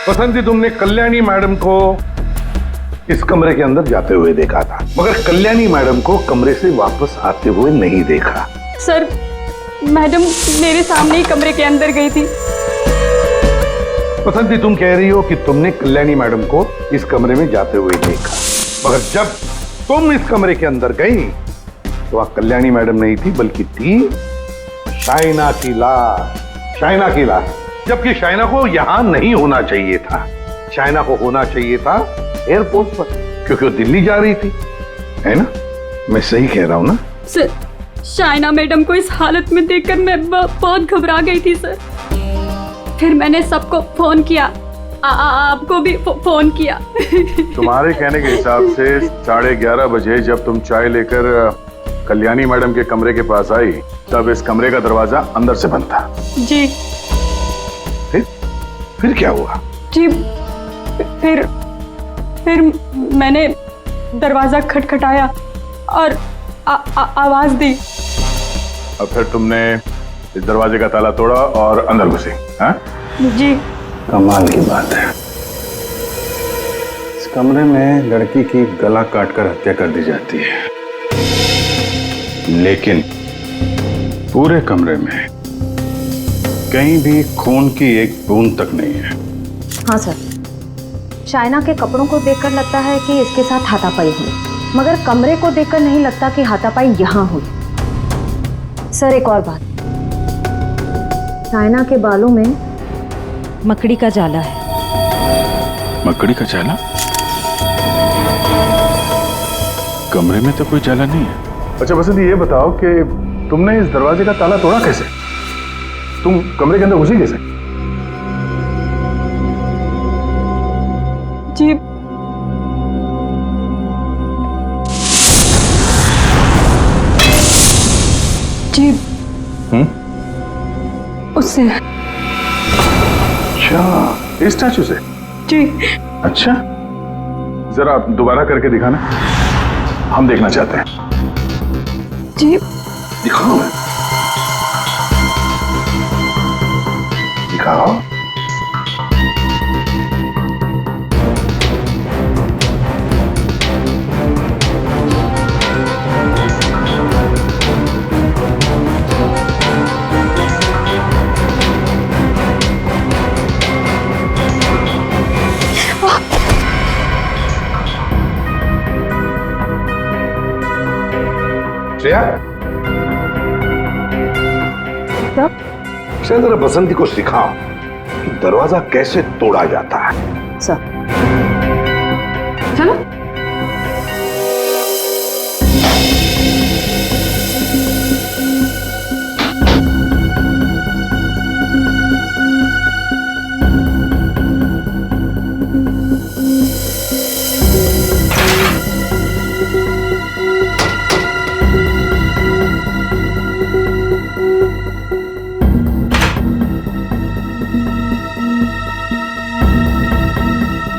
बसंती, तुमने कल्याणी मैडम को इस कमरे के अंदर जाते हुए देखा था, मगर कल्याणी मैडम को कमरे से वापस आते हुए नहीं देखा। सर, मैडम मेरे सामने ही कमरे के अंदर गई थी। बसंती, तुम कह रही हो कि तुमने कल्याणी मैडम को इस कमरे में जाते हुए देखा, मगर जब तुम इस कमरे के अंदर गई तो वहां कल्याणी मैडम नहीं थी, बल्कि थी शाइना की लाश। शाइना की लाश, जबकि शाइना को यहां नहीं होना चाहिए था। शाइना को होना चाहिए था एयरपोर्ट पर, क्योंकि वो दिल्ली जा रही थी, है ना? मैं सही कह रहा हूं ना? सर, शाइना मैडम को इस हालत में देखकर मैं बहुत घबरा गई थी सर। फिर मैंने सबको फोन किया, आपको भी फोन किया। तुम्हारे कहने के हिसाब से 11:30 बजे जब तुम चाय लेकर कल्याणी मैडम के कमरे के पास आई, तब इस कमरे का दरवाजा अंदर से बंद था। जी। फिर क्या हुआ? जी, फिर मैंने दरवाजा खटखटाया और आवाज दी। और फिर तुमने इस दरवाजे का ताला तोड़ा और अंदर घुसे? हाँ? जी। कमाल की बात है, इस कमरे में लड़की की गला काटकर हत्या कर दी जाती है, लेकिन पूरे कमरे में कहीं भी खून की एक बूंद तक नहीं है। हाँ सर, शाइना के कपड़ों को देखकर लगता है कि इसके साथ हाथापाई हुई, मगर कमरे को देखकर नहीं लगता कि हाथापाई यहाँ हुई। सर, एक और बात, शाइना के बालों में मकड़ी का जाला है। मकड़ी का जाला? कमरे में तो कोई जाला नहीं है। अच्छा बसंती, ये बताओ कि तुमने इस दरवाजे का ताला तोड़ा कैसे? तुम कमरे के अंदर घुसी कैसे? जी, जी। उससे। अच्छा, इस स्टैचू से? जी। अच्छा, जरा दोबारा करके दिखाना, हम देखना चाहते हैं। जी। दिखाओ, दिखाओ। श्रेया, श्रेया, जरा बसंती को सिखाओ कि दरवाजा कैसे तोड़ा जाता है। सर, चलो।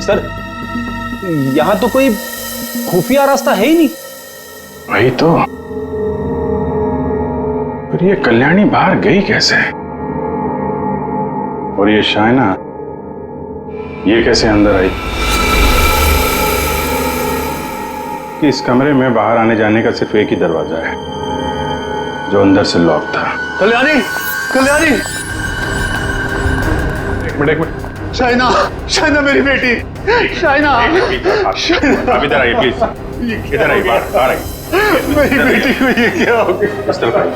सर, यहाँ तो कोई खुफिया रास्ता है ही नहीं। वही तो, पर ये कल्याणी बाहर गई कैसे? और ये शाइना, ये कैसे अंदर आई? कि इस कमरे में बाहर आने जाने का सिर्फ एक ही दरवाजा है, जो अंदर से लॉक था। कल्याणी, कल्याणी! एक मिनट। शाइना, शाइना मेरी बेटी, शाइना! आप इधर आइए प्लीज, इधर आइए, बाहर आइए। मेरी बेटी को ये क्या हो गया? इस तरफ आइए।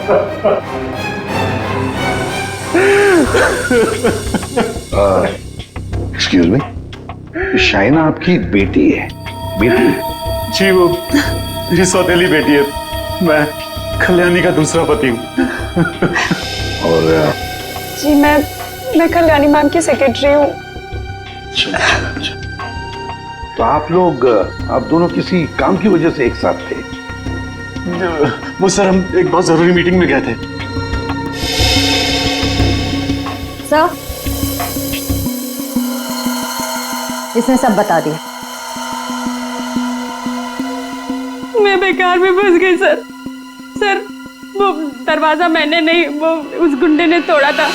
एक्सक्यूज मी, शाइना आपकी बेटी है? बेटी? जी, वो मेरी सौतेली बेटी है। मैं कल्याणी का दूसरा पति हूँ। और जी, मैं कल्याणी मैम की सेक्रेटरी हूँ। अच्छा। तो आप दोनों किसी काम की वजह से एक साथ थे? वो सर, हम एक बहुत जरूरी मीटिंग में गए थे। सर, इसने सब बता दिया। मैं बेकार में फंस गई सर। वो दरवाजा मैंने नहीं, वो उस गुंडे ने तोड़ा था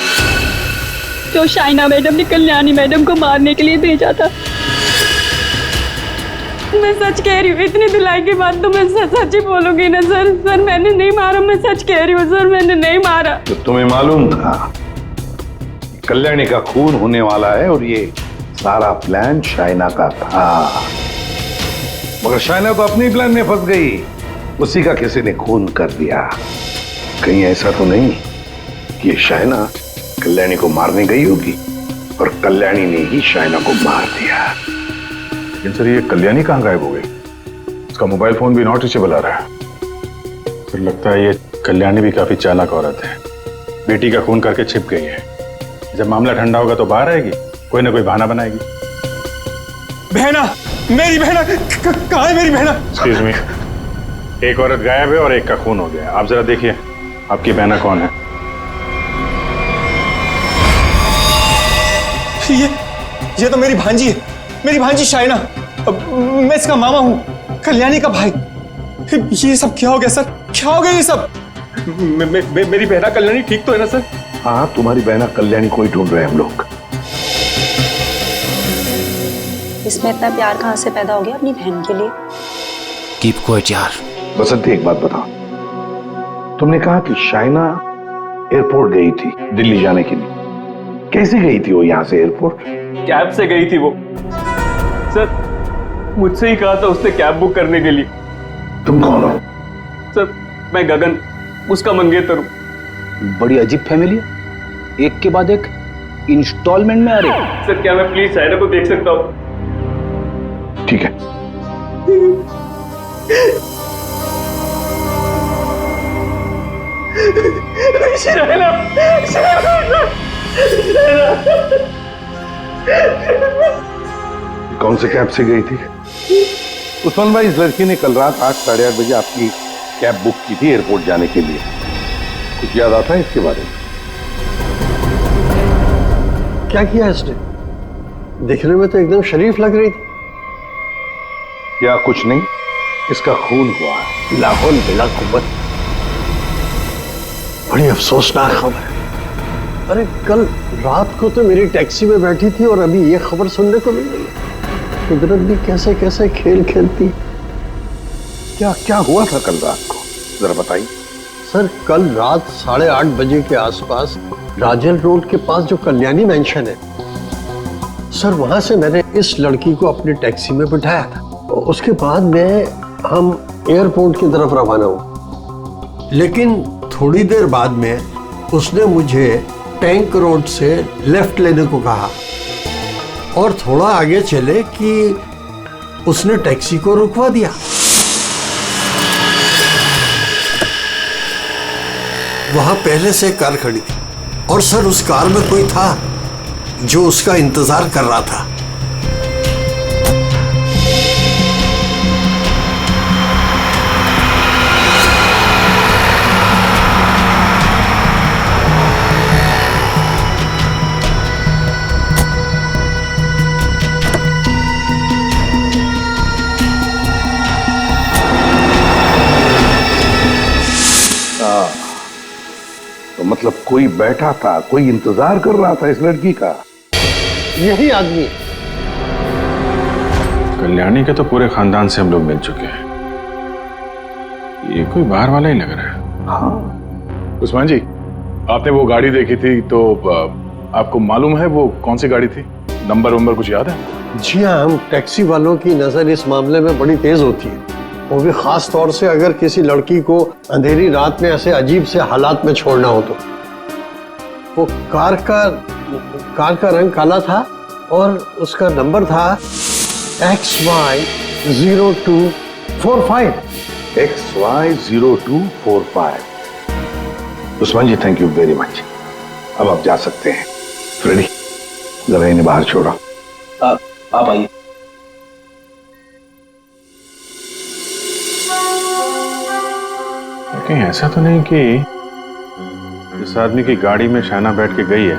जो शाइना मैडम ने कल्याणी मैडम को मारने के लिए भेजा था। मैं सच कह रही हूँ, इतनी धुलाई के बाद तो मैं सच ही बोलूंगी ना सर। सर मैंने नहीं मारा, मैं सच कह रही हूँ सर, मैंने नहीं मारा। तो तुम्हें मालूम था कल्याणी का खून होने वाला है और ये सारा प्लान शाइना का था, मगर शाइना तो अपनी प्लान में फंस गई, उसी का किसी ने खून कर दिया। कहीं ऐसा तो नहीं कि शाइना कल्याणी को मारने गई होगी और कल्याणी ने ही शाइना को मार दिया। लेकिन सर ये कल्याणी कहाँ गायब हो गई? उसका मोबाइल फोन भी नॉट रीचेबल आ रहा है। फिर लगता है ये कल्याणी भी काफी चालाक औरत है, बेटी का खून करके छिप गई है। जब मामला ठंडा होगा तो बाहर आएगी, कोई ना कोई बहाना बनाएगी। बहना, मेरी बहना कहाँ है? मेरी बहना। एक्सक्यूज मी, एक औरत गायब है और एक का खून हो गया। आप जरा देखिए आपकी बहना कौन है। ये तो मेरी भांजी है, मेरी भांजी शाइना। मैं इसका मामा हूँ, कल्याणी का भाई। ये सब क्या हो गया सर? क्या हो गया ये सब? मेरी बहना कल्याणी ठीक तो है ना सर? हाँ, तुम्हारी बहना कल्याणी को ही ढूंढ रहे हैं हम लोग। इसमें इतना प्यार कहाँ से पैदा हो गया अपनी बहन के लिए? कीप क्वाइट यार। बसंती एक बात बताओ, तुमने कहा कि शाइना एयरपोर्ट गई थी दिल्ली जाने के लिए, कैसे गई थी वो यहाँ से एयरपोर्ट? कैब से गई थी वो सर, मुझसे ही कहा था उसने कैब बुक करने के लिए। तुम कौन हो? सर मैं गगन, उसका मंगेतर हूँ। बड़ी अजीब फैमिली है, एक के बाद एक इंस्टॉलमेंट में आ रही। सर क्या मैं प्लीज शाइना को देख सकता हूँ? ठीक है। शाइना, कौन से कैब से गई थी? उस्मान भाई, इस लड़की ने कल रात 8, साढ़े 8 बजे आपकी कैब बुक की थी एयरपोर्ट जाने के लिए। कुछ याद आता है इसके बारे में? क्या किया इसने? दिखने में तो एकदम शरीफ लग रही थी। या कुछ नहीं, इसका खून हुआ है। लाहौल बिला कुव्वत। बड़ी अफसोसनाक खबर है। अरे कल रात को तो मेरी टैक्सी में बैठी थी और अभी ये खबर सुनने को मिल रही है। कुदरत भी कैसे कैसे खेल खेलती। क्या क्या हुआ था कल रात को, जरा बताइए। सर कल रात 8:30 बजे के आसपास राजल रोड के पास जो कल्याणी मैंशन है सर, वहां से मैंने इस लड़की को अपनी टैक्सी में बिठाया था। उसके बाद हम एयरपोर्ट की तरफ रवाना हुए, लेकिन थोड़ी देर बाद में उसने मुझे टैंक रोड से लेफ्ट लेने को कहा और थोड़ा आगे चले कि उसने टैक्सी को रुकवा दिया। वहां पहले से कार खड़ी थी और सर उस कार में कोई था जो उसका इंतजार कर रहा था। तो मतलब कोई बैठा था, कोई इंतजार कर रहा था इस लड़की का। यही आदमी है। कल्याणी के तो पूरे खानदान से हम लोग मिल चुके हैं, ये कोई बाहर वाला ही लग रहा है। हाँ, उस्मान जी, आपने वो गाड़ी देखी थी तो आपको मालूम है वो कौन सी गाड़ी थी? नंबर वंबर कुछ याद है? जी हाँ, हम टैक्सी वालों की नजर इस मामले में बड़ी तेज होती है, वो भी खास तौर से अगर किसी लड़की को अंधेरी रात में ऐसे अजीब से हालात में छोड़ना हो तो। वो कार का रंग काला था और उसका नंबर था XY0245। XY0245। Usman ji, thank you very much. अब आप जा सकते हैं। फ्रेडी, जरा इन्हें बाहर छोड़ो। आप आइए। कहीं ऐसा तो नहीं कि इस आदमी की गाड़ी में शाइना बैठ के गई है,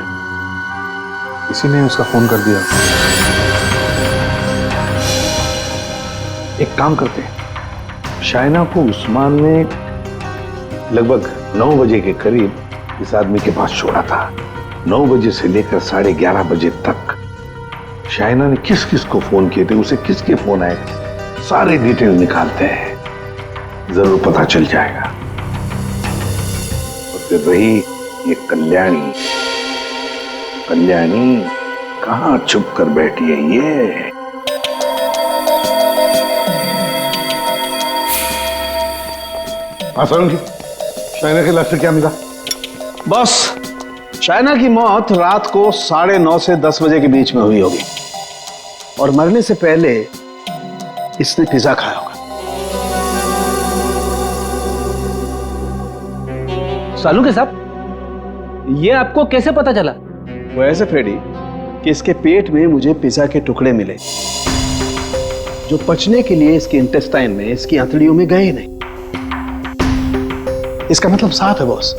इसी ने उसका फोन कर दिया? एक काम करते हैं, शाइना को उस्मान ने लगभग 9 बजे के करीब इस आदमी के पास छोड़ा था। 9 बजे से लेकर 11:30 बजे तक शाइना ने किस किस को फोन किए थे, उसे किसके फोन आए थे, सारे डिटेल निकालते हैं, जरूर पता चल जाएगा। और फिर रही ये कल्याणी, कल्याणी कहां छुप कर बैठी है ये? सारंगी, शाइना के लाश से क्या मिला? बस शाइना की मौत रात को 9:30 से 10 बजे के बीच में हुई होगी और मरने से पहले इसने पिज्जा खाया होगा। सालू साहब, ये आपको कैसे पता चला? वो ऐसे फ्रेडी कि इसके पेट में मुझे पिज्जा के टुकड़े मिले जो पचने के लिए इसके इंटेस्टाइन में, इसकी आंतड़ियों में गए नहीं। इसका मतलब साफ है बॉस,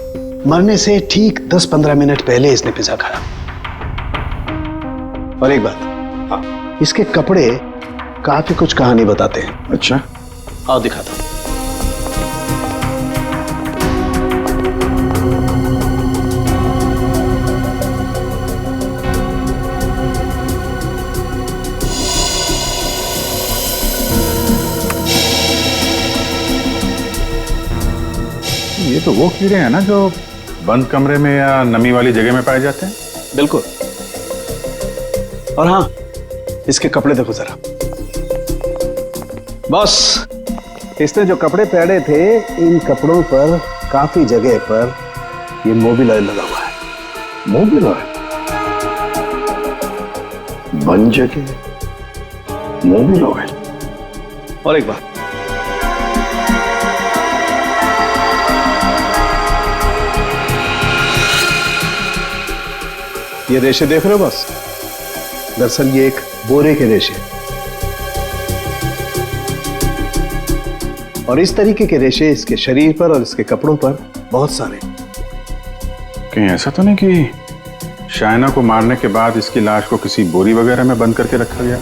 मरने से ठीक 10-15 मिनट पहले इसने पिज्जा खाया। और एक बात, इसके कपड़े काफी कुछ कहानी बताते हैं। अच्छा, आओ दिखाता हूं। ये तो वो कीड़े हैं ना जो बंद कमरे में या नमी वाली जगह में पाए जाते हैं? बिल्कुल। और हाँ, इसके कपड़े देखो जरा। बस इसने जो कपड़े पहने थे, इन कपड़ों पर काफी जगह पर ये मोबिल ऑयल लगा हुआ है। Mobil oil? बंद जगह मोबिल ऑयल? और एक बात, ये रेशे देख रहे हो बस? दरअसल ये एक बोरे के रेशे, और इस तरीके के रेशे इसके शरीर पर और इसके कपड़ों पर बहुत सारे। कहीं ऐसा तो नहीं कि शाइना को मारने के बाद इसकी लाश को किसी बोरी वगैरह में बंद करके रखा गया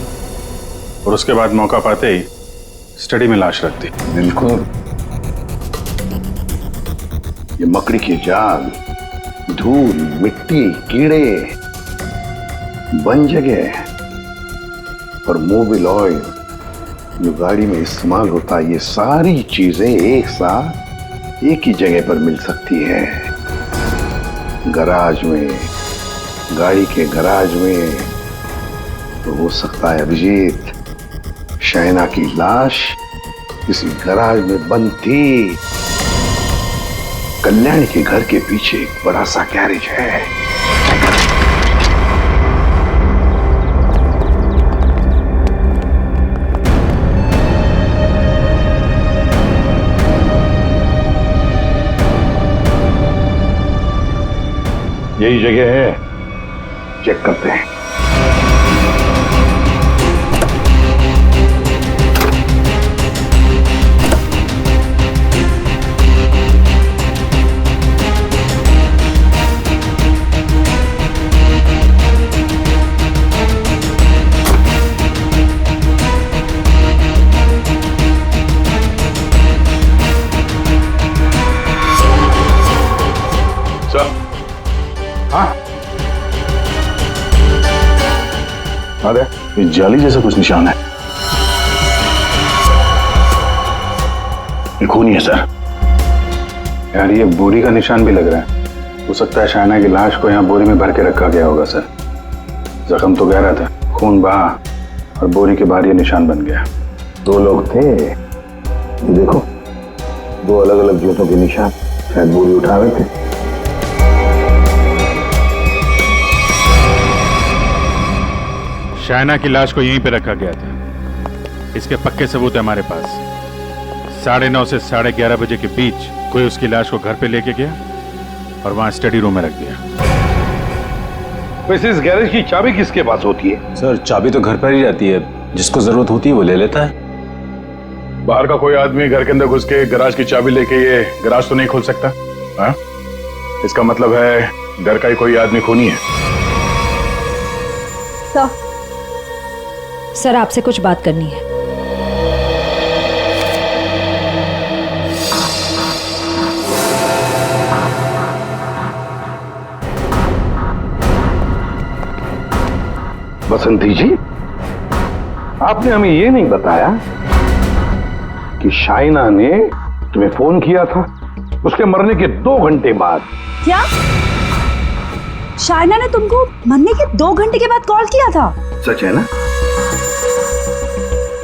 और उसके बाद मौका पाते ही स्टडी में लाश रख दी? बिल्कुल। ये मकड़ी के जाल, धूल, मिट्टी, कीड़े, बंद जगह और मोबिल ऑयल जो गाड़ी में इस्तेमाल होता है, ये सारी चीजें एक साथ एक ही जगह पर मिल सकती है। गराज में, गाड़ी के गराज में। तो हो सकता है अभिजीत, शाइना की लाश किसी गराज में बंद थी। कल्याणी के घर के पीछे एक बड़ा सा गैरेज है। यही जगह है, चेक करते हैं। अरे ये जाली जैसा कुछ निशान है। ये खूनी है सर। यार ये बोरी का निशान भी लग रहा है। हो सकता है शाइना की लाश को यहाँ बोरी में भर के रखा गया होगा सर। जख्म तो गहरा था, खून बहा और बोरी के बाहर ये निशान बन गया। 2 लोग थे, ये देखो 2 अलग अलग जूतों के निशान, शायद बोरी उठा रहे थे। शाइना की लाश को यहीं पे रखा गया था। इसके पक्के सबूत है हमारे पास। 9:30 से 11:30 बजे के बीच कोई उसकी लाश को घर पे लेके गया और वहां स्टडी रूम में रख दिया। वैसे इस गैरेज की चाबी किसके पास होती है? सर चाबी तो घर पर ही रहती है, जिसको जरूरत होती है वो ले लेता है। बाहर का कोई आदमी घर के अंदर घुस के गराज की चाबी लेके ये गराज तो नहीं खोल सकता। हाँ? इसका मतलब है घर का ही कोई आदमी खूनी है। सर आपसे कुछ बात करनी है। बसंती जी, आपने हमें ये नहीं बताया कि शाइना ने तुम्हें फोन किया था उसके मरने के 2 घंटे बाद। क्या शाइना ने तुमको मरने के 2 घंटे के बाद कॉल किया था? सच है ना?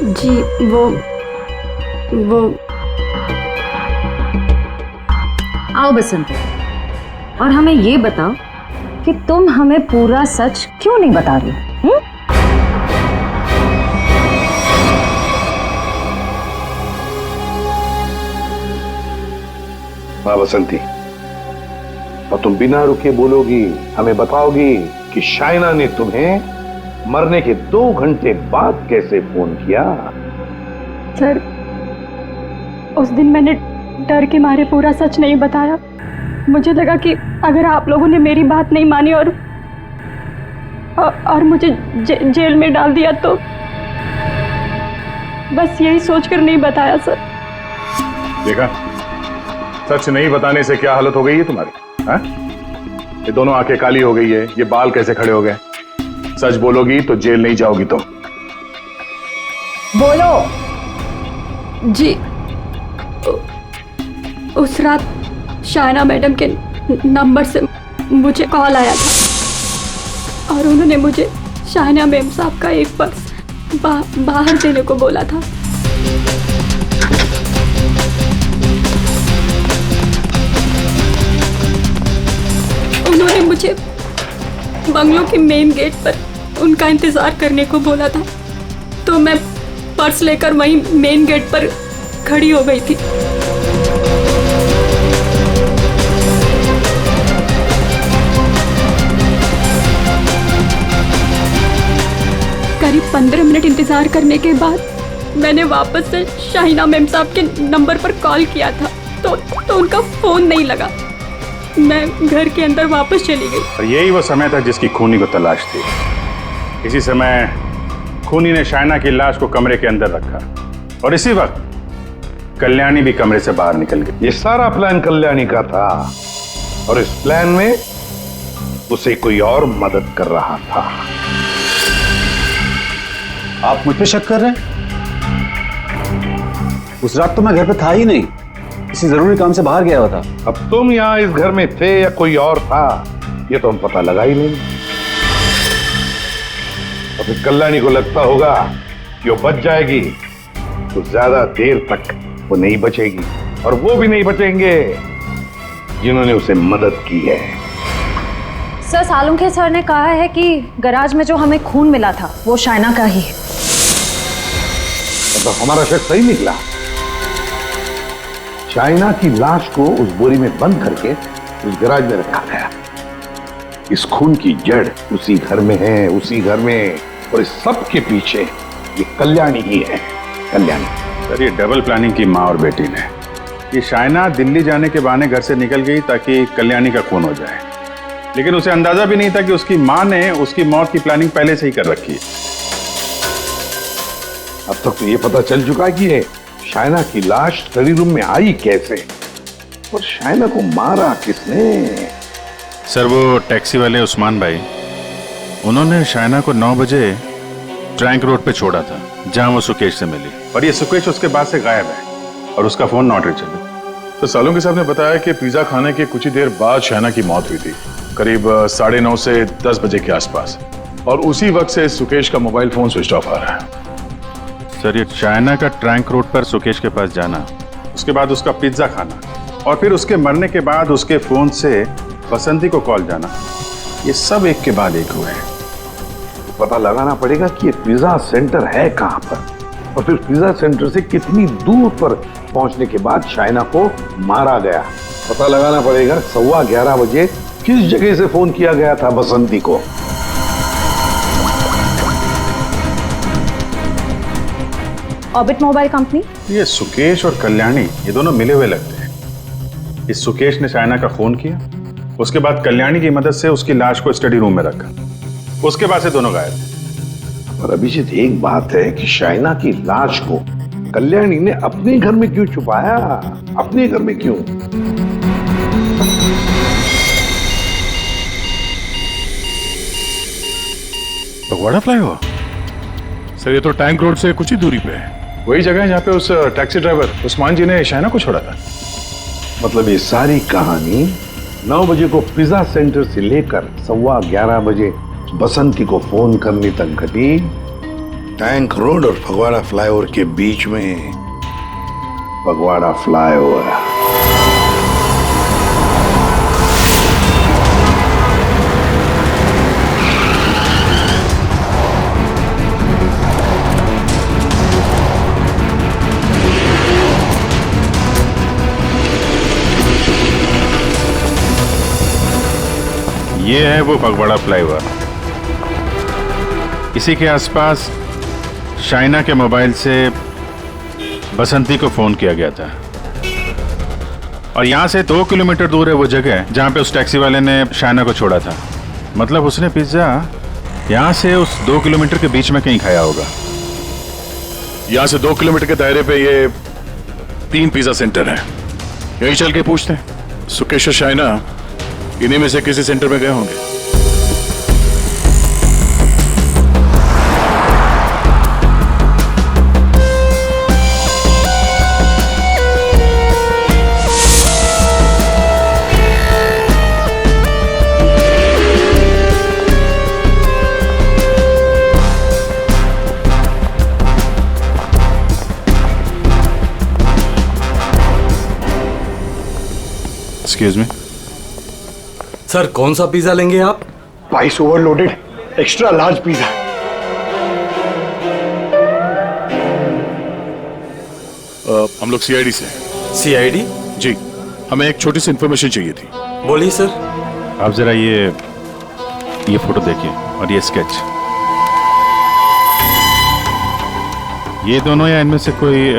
जी वो आओ बसंत, और हमें ये बताओ कि तुम हमें पूरा सच क्यों नहीं बता रही? हाँ बसंती, और तुम बिना रुके बोलोगी, हमें बताओगी कि शाइना ने तुम्हें मरने के 2 घंटे बाद कैसे फोन किया? सर, उस दिन मैंने डर के मारे पूरा सच नहीं बताया। मुझे लगा कि अगर आप लोगों ने मेरी बात नहीं मानी और मुझे जेल में डाल दिया तो बस यही सोचकर नहीं बताया सर। देखा, सच नहीं बताने से क्या हालत हो गई है तुम्हारी? हाँ? ये दोनों आंखें काली हो गई है, ये बाल कैसे खड़े हो गए? सच बोलोगी तो जेल नहीं जाओगी तुम। बोलो। जी, उस रात शाइना मैडम के नंबर से मुझे कॉल आया था और उन्होंने मुझे शाइना मैम साहब का एक पर्स बाहर देने को बोला था। उन्होंने मुझे बंगलों के मेन गेट पर उनका इंतजार करने को बोला था, तो मैं पर्स लेकर वहीं मेन गेट पर खड़ी हो गई थी। करीब 15 मिनट इंतजार करने के बाद मैंने वापस से शाइना मैम साहब के नंबर पर कॉल किया था, तो उनका फोन नहीं लगा। मैं घर के अंदर वापस चली गई। और यही वो समय था जिसकी खूनी को तलाश थी। इसी समय खूनी ने शाइना की लाश को कमरे के अंदर रखा और इसी वक्त कल्याणी भी कमरे से बाहर निकल गई। ये सारा प्लान कल्याणी का था और इस प्लान में उसे कोई और मदद कर रहा था। आप मुझ पे शक कर रहे हैं? उस रात तो मैं घर पे था ही नहीं, किसी जरूरी काम से बाहर गया हुआ था। अब तुम यहाँ इस घर में थे या कोई और था, ये तो हम पता लगा ही नहीं। और फिर कल्याणी को लगता होगा कि वो बच जाएगी, तो ज्यादा देर तक वो नहीं बचेगी, और वो भी नहीं बचेंगे जिन्होंने उसे मदद की है। सर, सालुंखे सर ने कहा है कि गैराज में जो हमें खून मिला था वो शाइना का ही है। तो हमारा शक सही निकला। शाइना की लाश को उस बोरी में बंद करके उस गैराज में रखा गया। इस खून की जड़ उसी घर में है, उसी घर में, और इस सब के पीछे ये कल्याणी ही है। कल्याणी। सर, ये डबल प्लानिंग की माँ और बेटी ने। ये शाइना दिल्ली जाने के बहाने घर से निकल गई ताकि कल्याणी का खून हो जाए, लेकिन उसे अंदाजा भी नहीं था कि उसकी माँ ने उसकी मौत की प्लानिंग पहले से ही कर रखी है। अब तक तो ये पता चल चुका है कि ये शाइना की लाश स्टडी रूम में आई कैसे, और शाइना को मारा किसने? सर, वो टैक्सी वाले उस्मान भाई, उन्होंने शाइना को 9 बजे ट्रैंक रोड पे छोड़ा था जहां वो सुकेश से मिली, और ये सुकेश उसके बाद से गायब है और उसका फोन नॉट रीचेबल। तो सालुंखे साहब ने बताया कि पिज्जा खाने के कुछ ही देर बाद शाइना की मौत हुई थी, करीब 9:30 से 10 बजे के आसपास, और उसी वक्त से सुकेश का मोबाइल फोन स्विच ऑफ आ रहा है। सर, ये शाइना का ट्रैंक रोड पर सुकेश के पास जाना, उसके बाद उसका पिज्जा खाना, और फिर उसके मरने के बाद उसके फोन से बसंती को कॉल जाना, ये सब एक के बाद एक हुए हैं। पता लगाना पड़ेगा कि ये पिज्जा सेंटर है कहां पर, और फिर पिज्जा सेंटर से कितनी दूर पर पहुंचने के बाद शाइना को मारा गया। पता लगाना पड़ेगा 11:15 बजे किस जगह से फोन किया गया था बसंती को। Orbit mobile company. ये सुकेश और कल्याणी, ये दोनों मिले हुए लगते हैं। इस सुकेश ने शाइना का खून किया, उसके बाद कल्याणी की मदद से उसकी लाश को स्टडी रूम में रखा, उसके बाद से दोनों गायब थे। पर अभिजीत, एक बात है कि शाइना की लाश को कल्याणी ने अपने घर में क्यों छुपाया? अपने घर में क्यों? फगवाड़ा फ्लाईओवर? सर ये तो टैंक रोड से कुछ ही दूरी पे है। वही जगह है जहाँ पे उस टैक्सी ड्राइवर उस्मान जी ने शाइना को छोड़ा था। मतलब ये सारी कहानी 9 बजे को पिज्जा सेंटर से लेकर 11:15 बजे बसंती को फोन करने तक घटी टैंक रोड और फगवाड़ा फ्लाईओवर के बीच में। फगवाड़ा फ्लाईओवर। ये है वो फगवाड़ा फ्लाईओवर। इसी के आसपास शाइना के मोबाइल से बसंती को फोन किया गया था और यहाँ से 2 किलोमीटर दूर है वो जगह जहाँ पे उस टैक्सी वाले ने शाइना को छोड़ा था। मतलब उसने पिज्जा यहाँ से उस 2 किलोमीटर के बीच में कहीं खाया होगा। यहाँ से 2 किलोमीटर के दायरे पे ये 3 पिज्जा सेंटर है। यहीं चल के पूछते हैं। सुकेश और शाइना इन्हीं में से किसी सेंटर में गए होंगे। एक्सक्यूज मी सर, कौन सा पिज्जा लेंगे आप? Spice overloaded extra large pizza. हम लोग सीआईडी से। सीआईडी? जी, हमें एक छोटी सी इंफॉर्मेशन चाहिए थी। बोलिए सर। आप जरा ये फोटो देखिए और ये स्केच। ये दोनों या इनमें से कोई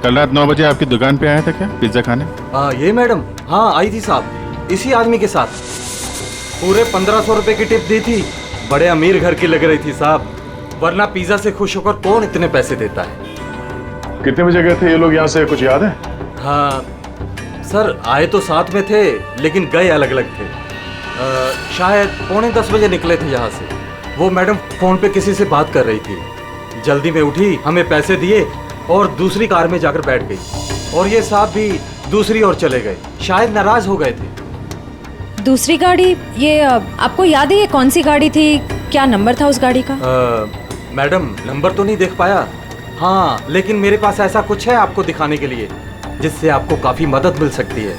कल रात 9 बजे आपकी दुकान पे आया था क्या पिज्जा खाने? ये मैडम, हाँ आई थी साहब, इसी आदमी के साथ। पूरे 1500 रुपए की टिप दी थी। बड़े अमीर घर की लग रही थी साहब, वरना पिज्जा से खुश होकर कौन इतने पैसे देता है। कितने बजे गए थे ये लोग यहाँ से, कुछ याद है? हाँ सर, आए तो साथ में थे लेकिन गए अलग अलग थे। शायद 9:45 बजे निकले थे यहाँ से। वो मैडम फोन पे किसी से बात कर रही थी, जल्दी में उठी, हमें पैसे दिए और दूसरी कार में जाकर बैठ गई। और ये साहब भी दूसरी ओर चले गए, शायद नाराज हो गए थे। दूसरी गाड़ी, ये आपको याद है ये कौन सी गाड़ी थी? क्या नंबर था उस गाड़ी का? मैडम नंबर तो नहीं देख पाया, हाँ लेकिन मेरे पास ऐसा कुछ है आपको दिखाने के लिए जिससे आपको काफी मदद मिल सकती है।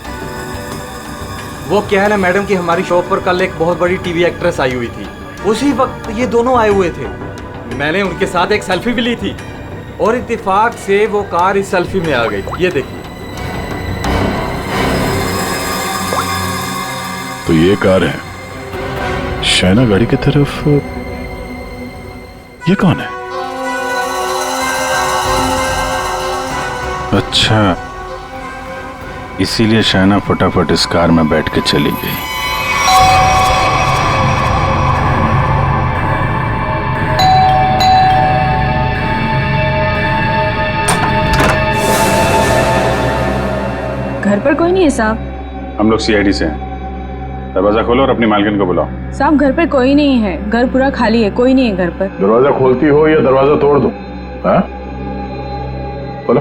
वो क्या है ना मैडम कि हमारी शॉप पर कल एक बहुत बड़ी टीवी एक्ट्रेस आई हुई थी। उसी वक्त ये दोनों आए हुए थे। मैंने उनके साथ एक सेल्फी भी ली थी और इत्तेफाक से वो कार इस सेल्फी में आ गई। ये देखिए। तो ये कार है शाइना गाड़ी की तरफ। ये कौन है? अच्छा, इसीलिए शाइना फटाफट इस कार में बैठ के चली गई। घर पर कोई नहीं है साहब। हम लोग सीआईडी से हैं। दरवाजा खोलो और अपनी मालकिन को बुलाओ। साहब घर पे कोई नहीं है, घर पूरा खाली है, कोई नहीं है घर पर। दरवाजा खोलती हो या दरवाजा तोड़ दो? हाँ, खोलो।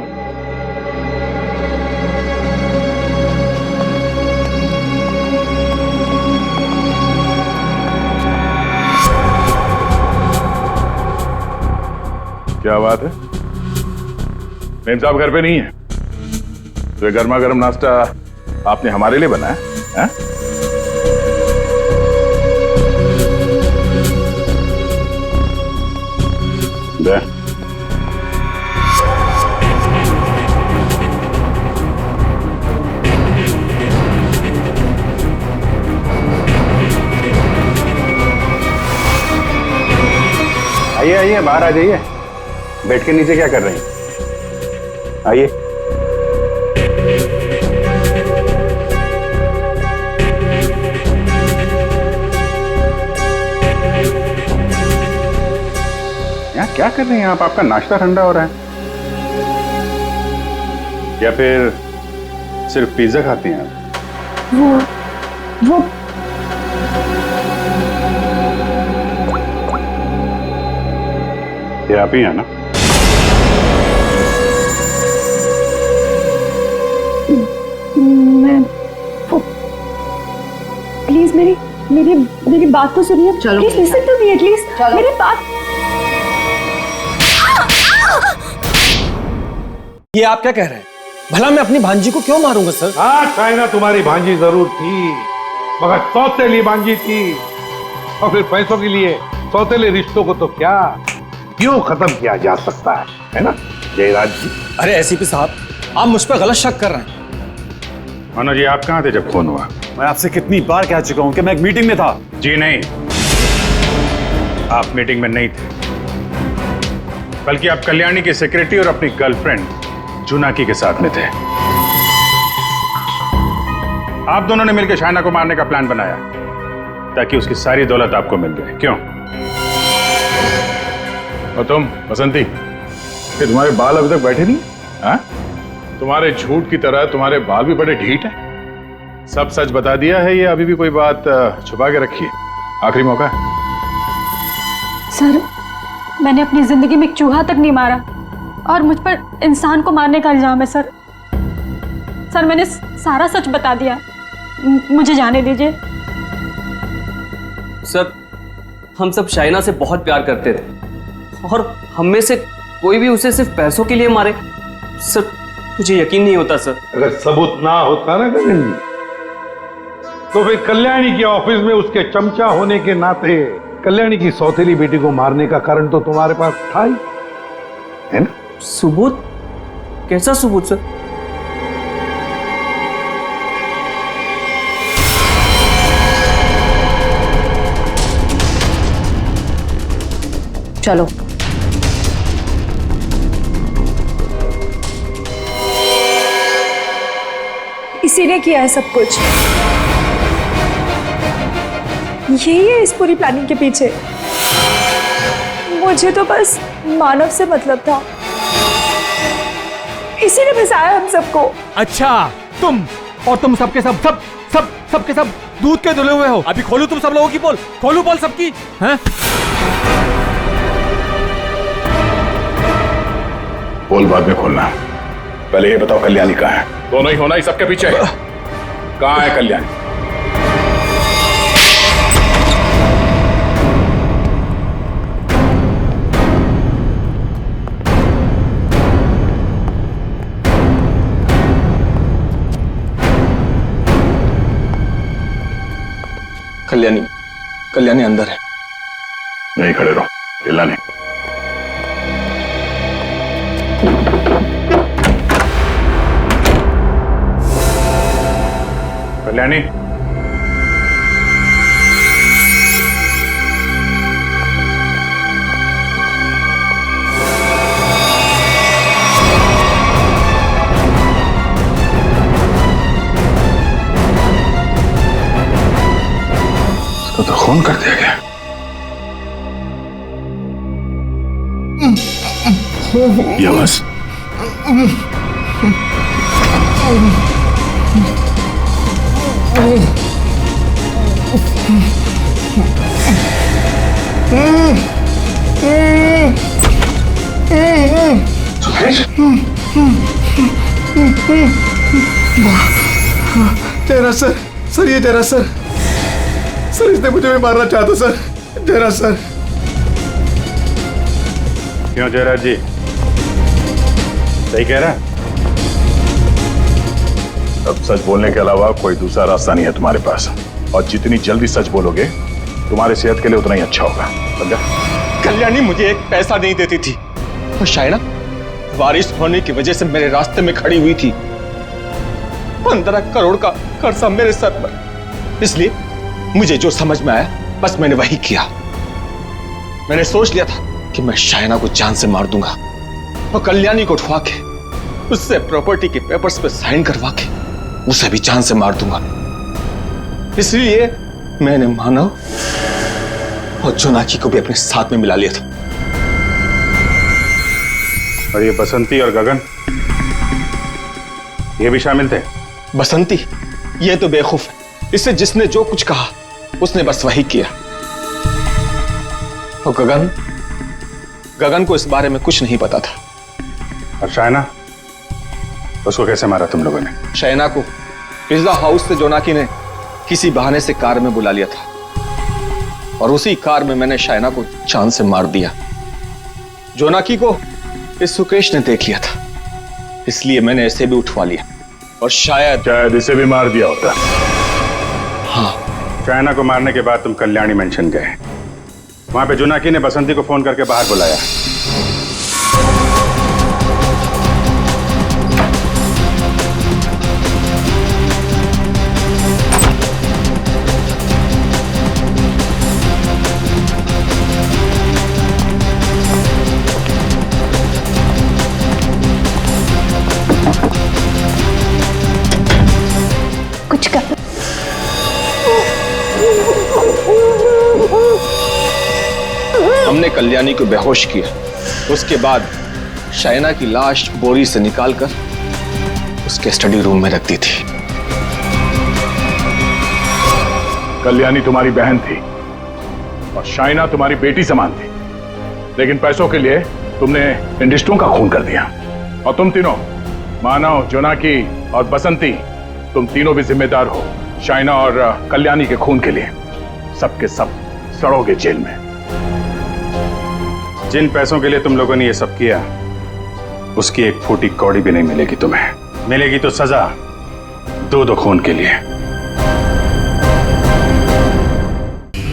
क्या बात है, मेम साहब घर पे नहीं है? तो ये गर्मा गर्म नाश्ता आपने हमारे लिए बनाया है? दे। आइए आइए, बाहर आ जाइए। बेड के नीचे क्या कर रही हैं? आइए। यहाँ क्या कर रही हैं आप? आपका नाश्ता ठंडा हो रहा है या फिर सिर्फ पिज्जा खाती हैं आप? वो ये आप ही हैं ना? मैं प्लीज मेरी बात तो सुनिए। चलो। Please listen to me at least. मेरी बात। ये आप क्या कह रहे हैं? भला मैं अपनी भांजी को क्यों मारूंगा सर? हाँ चाइना तुम्हारी भांजी जरूर थी, मगर सौतेली भांजी थी। और फिर पैसों के लिए सौतेले रिश्तों को तो क्या क्यों खत्म किया जा सकता है ना जयराज जी? अरे एसीपी साहब, आप मुझ पर गलत शक कर रहे हैं। मनोज जी, आप कहाँ थे जब फोन हुआ? मैं आपसे कितनी बार कह चुका हूं कि मैं एक मीटिंग में था। जी नहीं, आप मीटिंग में नहीं थे, बल्कि आप कल्याणी की सेक्रेटरी और अपनी गर्लफ्रेंड जुनाकी के साथ में थे। आप दोनों ने मिलकर शाइना को मारने का प्लान बनाया ताकि उसकी सारी दौलत आपको मिल जाए। क्यों? और तुम बसंती, कि तुम्हारे बाल अभी तक बैठे नहीं? हाँ? तुम्हारे झूठ की तरह तुम्हारे बाल भी बड़े ढीठ हैं। सब सच बता दिया है, ये अभी भी कोई बात छुपा के रखी है? आखिरी मौका है। सर, मैंने अपनी जिंदगी में एक चूहा तक नहीं मारा और मुझ पर इंसान को मारने का इल्जाम है सर। सर, मैंने सारा सच बता दिया। मुझे जाने दीजिए। सर, हम सब शाइना से बहुत प्यार करते थे और हम में से कोई भी उसे सिर्फ पैसों के लिए मारे, सर मुझे यकीन नहीं होता सर। अगर सबूत ना होता ना गगन जी, तो फिर कल्याणी के ऑफिस में उसके चमचा होने के नाते कल्याणी की सौतेली बेटी को मारने का कारण तो तुम्हारे पास था ही, है ना? सबूत? कैसा सबूत सर? चलो। इसी ने किया है सब कुछ। यही है इस पूरी प्लानिंग के पीछे। मुझे तो बस मानव से मतलब था, इसी ने फंसाया हम सबको। अच्छा, तुम सबके सबके सब दूध के धुले हुए हो। अभी खोलू तुम सब लोगों की पोल, खोलू पोल सबकी। हैं? पोल बाद में खोलना, पहले ये बताओ कल्याणी कहाँ है? दोनों ही होना ही सबके पीछे है। कहाँ है कल्याणी? कल्याणी अंदर है। नहीं, खड़े रहो, हिलना नहीं। कल्याणी, इसको तो खून कर दिया गया। ये बस तेरा सर, ये तेरा सर, इसने मुझे भी मारना चाहता सर। तेरा सर। क्यों जयराज जी, सही कह रहा है? अब सच बोलने के अलावा कोई दूसरा रास्ता नहीं है तुम्हारे पास, और जितनी जल्दी सच बोलोगे तुम्हारे सेहत के लिए उतना ही अच्छा होगा, समझा? कल्याणी मुझे एक पैसा नहीं देती थी, और शायना बारिश होने की वजह से मेरे रास्ते में खड़ी हुई थी। 15 करोड़ का कर्जा मेरे सर पर। इसलिए मुझे जो समझ में आया बस मैंने वही किया। मैंने सोच लिया था कि मैं शायना को जान से मार दूंगा और कल्याणी को उठवा के उससे प्रॉपर्टी के पेपर्स पे साइन करवा के उसे भी जान से मार दूंगा। इसलिए मैंने मानव और जोनाकी को भी अपने साथ में मिला लिया था। और ये बसंती और गगन, ये भी शामिल थे? बसंती ये तो बेवकूफ है, इससे जिसने जो कुछ कहा उसने बस वही किया। और गगन को इस बारे में कुछ नहीं पता था। और शायना, उसको कैसे मारा तुम लोगों ने? शैना को पिज्जा हाउस से जोनाकी ने किसी बहाने से कार में बुला लिया था और उसी कार में मैंने शैना को चांद से मार दिया। जोनाकी को इस सुकेश ने देख लिया था, इसलिए मैंने इसे भी उठवा लिया और शायद इसे भी मार दिया होता। हाँ। शैना को मारने के बाद तुम कल्याणी मेंशन गए। वहां पे जोनाकी ने बसंती को फोन करके बाहर बुलाया। कुछ कर। हमने कल्याणी को बेहोश किया। उसके बाद शैना की लाश बोरी से निकालकर उसके स्टडी रूम में रख दी थी। कल्याणी तुम्हारी बहन थी और शाइना तुम्हारी बेटी समान थी, लेकिन पैसों के लिए तुमने इंडस्ट्रियों का खून कर दिया। और तुम तीनों, मानव, जोनाकी और बसंती, तुम तीनों भी जिम्मेदार हो शाइना और कल्याणी के खून के लिए। सबके सब सड़ोगे जेल में। जिन पैसों के लिए तुम लोगों ने ये सब किया, उसकी एक फूटी कौड़ी भी नहीं मिलेगी तुम्हें। मिलेगी तो सजा दो खून के लिए।